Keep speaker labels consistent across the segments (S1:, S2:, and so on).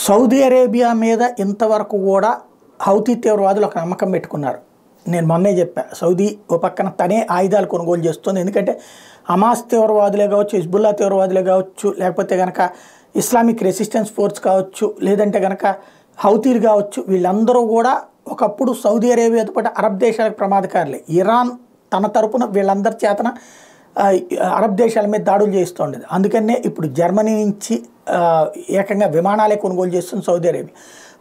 S1: Saudi Arabia మీద ఇంతవరకు కూడా హౌతీ తీవ్రవాదులు ఒక నమ్మకం పెట్టుకున్నారు. నేను మొన్నే చెప్పా, సౌదీ ఓ పక్కన తనే ఆయుధాలు కొనుగోలు చేస్తుంది. ఎందుకంటే హమాస్ తీవ్రవాదులే కావచ్చు, హిజ్బుల్లా తీవ్రవాదులే కావచ్చు, లేకపోతే కనుక ఇస్లామిక్ రెసిస్టెన్స్ ఫోర్స్ కావచ్చు, లేదంటే కనుక హౌతీలు కావచ్చు, వీళ్ళందరూ కూడా ఒకప్పుడు సౌదీ అరేబియాతో పాటు అరబ్ దేశాలకు ప్రమాదకారులే. ఇరాన్ తన తరపున వీళ్ళందరి చేతన అరబ్ దేశాల మీద దాడులు చేస్తుండేది. అందుకనే ఇప్పుడు జర్మనీ నుంచి ఏకంగా విమానాలే కొనుగోలు చేస్తుంది సౌదీ అరేబియా.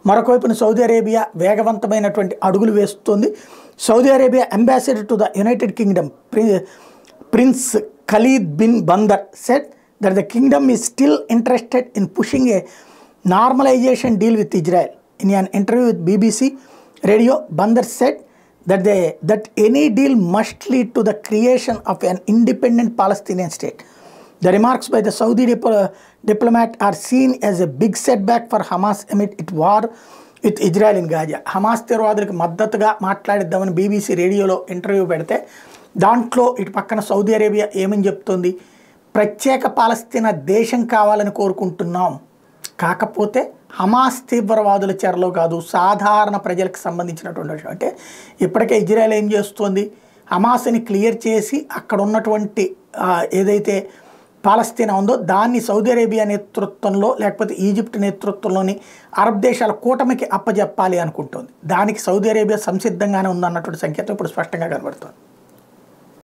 S1: మరొక వైపున సౌదీ అరేబియా వేగవంతమైనటువంటి అడుగులు వేస్తుంది. Saudi Arabia ambassador to the United Kingdom Prince Khalid bin Bandar said that the kingdom is still interested in pushing a normalization deal with Israel. In an interview with BBC Radio, Bandar said that any deal must lead to the creation of an independent Palestinian state. The remarks by the Saudi diplomat are seen as a big setback for Hamas amid its war with Israel in Gaza. Hamas తీవ్రవాదులకు మద్దతుగా మాట్లాడిద్దామని BBC రేడియోలో interview పెడితే దాంట్లో ఇటు పక్కన Saudi Arabia ఏమని చెప్తుంది, ప్రత్యేక పాలస్తీనా దేశం కావాలని కోరుకుంటున్నాం, కాకపోతే హమాస్ తీవ్రవాదుల చెరలో కాదు, సాధారణ ప్రజలకు సంబంధించినటువంటి విషయం. అంటే ఇప్పటికే ఇజ్రాయెల్ ఏం చేస్తుంది, హమాస్ని క్లియర్ చేసి అక్కడ ఉన్నటువంటి ఏదైతే పాలస్తీనా ఉందో దాన్ని సౌదీ అరేబియా నేతృత్వంలో లేకపోతే ఈజిప్ట్ నేతృత్వంలోని అరబ్ దేశాల కూటమికి అప్పజెప్పాలి అనుకుంటుంది. దానికి సౌదీ అరేబియా సంసిద్ధంగానే ఉందన్నటువంటి సంకేతం ఇప్పుడు స్పష్టంగా కనబడుతుంది.